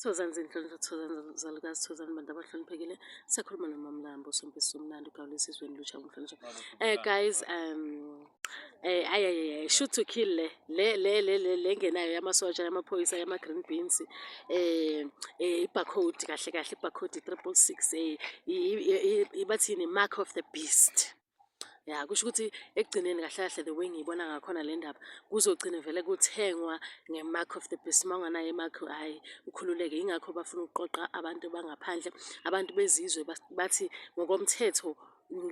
Thokozani zinhlonipho, thokozani zalukazi, thokozani bantu abahloniphekile. Sakhuluma noMamlambo Sompisi Somnandi ugawule esizweni lutsha umhlonishwa. Guys, shoot to kill le ngenayo yamasotsha yamaphoyisa yama-green beans, i-barcode kahle kahle, i-barcode 666, bathini, mark of the beast. Ya, kusho ukuthi ekugcineni kahle kahle the way ngiyibona ngakhona le ndaba kuzogcina vele kuthengwa nge-mark of the beast. Uma unganayo i-mark, hhayi ukhululeke. Yingakho bafuna ukuqoqa abantu bangaphandle, abantu bezizwe bathi ngokomthetho,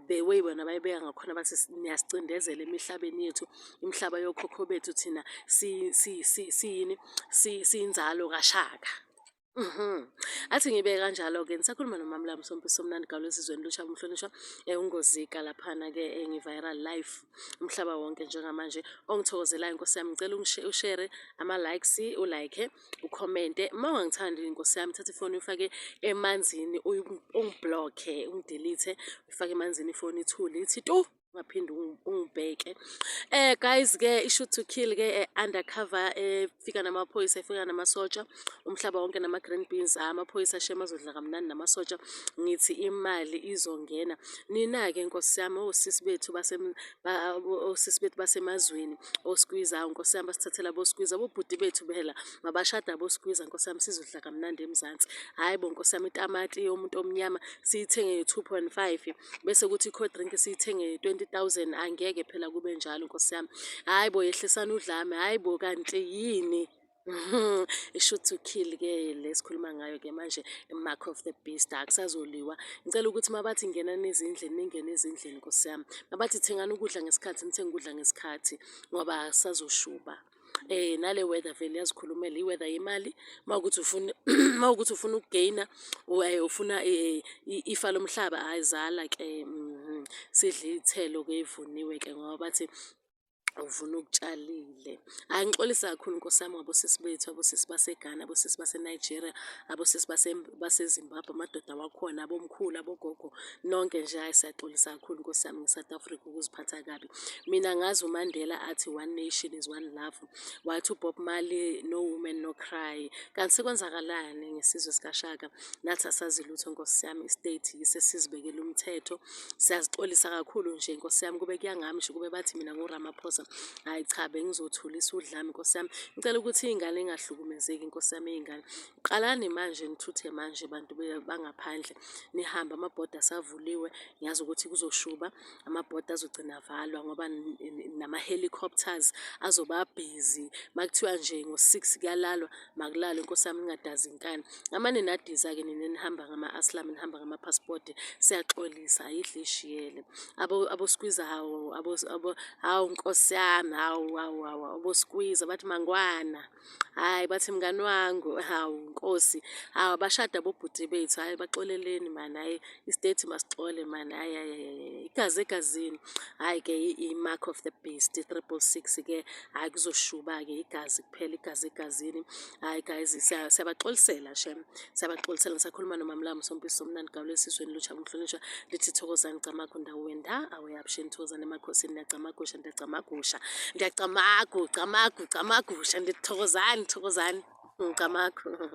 the way bona bayibeka ngakhona bathi niyasicindezela emihlabeni yethu, imihlaba yokhokho bethu thina siyini, siyinzalo kaShaka. Athi ngibe kanjalo-ke nisakhuluma noMamlambo Sompisi Somnandi gawule esizweni lutsha umhlonishwa. Ungozika laphana-ke ngi-viral live umhlaba wonke njengamanje. Ongithokozelayo Nkosi yami, ngicela ushere ama-likes, ulike, ukhomente. Uma ungangithandi Nkosi yami, thatha ifoni uyifake emanzini, ungiblokhe, ungidelete, uyifake emanzini ifoni ithule ithi tu, ungaphinde ungibheke. Guys-ke i-shoot to kill-ke undercover efika namaphoyisa, efika namasotsha umhlaba wonke nama-green beans. Amaphoyisa ashema azodla kamnandi namasotsha. Ngithi imali izongena. Nina-ke Nkosi yami, osisi bethu basemazweni, oSkwiza, Nkosi yami, basithathela boSkwiza, bobhuti bethu phela mabashada boSkwiza Nkosi yami, sizodla kamnandi emzansi. Hhayi bo Nkosi yami, itamati yomuntu omnyama siyithenge nge-2.5 bese kuthi i-cold drink siyithenge 20,000. Angeke phela kube njalo Nkosi yami. Hhayi bo, yehlisani udlame. Hhayi bo, kanti yini? I-shoot to kill-ke lesikhuluma ngayo-ke manje, mark of the beast. Akusazoliwa. Ngicela ukuthi mabathi ngenani ezindlini, ningene ezindlini Nkosi yami. Mabathi thengani ukudla ngesikhathi, nithenge ukudla ngesikhathi ngoba asazoshuba. Nale weather vele yazikhulumela, i-weather yemali. Mawukuthi ufuna ukugeyina, ufuna ifa lomhlaba, ayizala-ke, sidle iy'thelo-ke ey'vuniwe-ke ngoba bathi uvuna ukutshalile. Hhayi ngixolisa kakhulu Nkosi yami ngabosisi bethu, abosisi baseGhana, abosisi baseNigeria, abosisi baseZimbabwe, amadoda wakhona, abomkhulu, abogogo, nonke nje. Hhayi siyaxolisa kakhulu Nkosi yami nge-South Africa ukuziphatha kabi. Mina ngazi uMandela athi one nation is one love. Wathi uBob Marley, no woman no cry. Kanti sekwenzakalani ngesizwe sikaShaka? Nathi asazi lutho Nkosi yami, i-state sesizibekela umthetho. Siyazixolisa kakhulu nje Nkosi yami, kube kuyangami nje, kube bathi mina nguRamaphosa. Hhayi cha, bengizothulisa udlame Nkosi yami. Ngicela ukuthi iy'ngane ingahlukumezeki Nkosi yami, iy'ngane. Qalani manje nithuthe manje bantu bangaphandle, nihambe, amabhodi asavuliwe. Ngiyazi ukuthi kuzoshuba, amabhodi azogcina avalwa ngoba nama-helicopters azoba busy. Makuthiwa nje ngo-6 kuyalalwa, makulalwe Nkosi yami, ningadazi inkani. Ngamane nadiza-ke nina nihamba ngama-aslam, nihamba ngama-passport. Siyaxolisa, ayidle ishiyele. AboSkwiza, hawu Nkosi yami, hawu aboSkwiza bathi mangwana, hhayi bathi mngani wangu, hawu Nkosi, hawu abashada bobhuti bethu, hhayi baxoleleni mani, hhayi i-state masixole mani, hhayi igazi egazini. Hhayi-ke i-mark of the beast 666-ke, hhayi kuzoshuba-ke igazi kuphela, igazi egazini. Hhayi guys, siyabaxolisela shem, siyabaxolisela. Ngisakhuluma noMamlambo Sompisi Somnandi gawule esizweni lutsha umhlonishwa. Lithi thokozani Camagu ndawenda, awuyapsheni thokozani emakhosini, niyacamagusha, ndiyacamagusha, ndiyacamagusha, ndithi thokozani Camagu.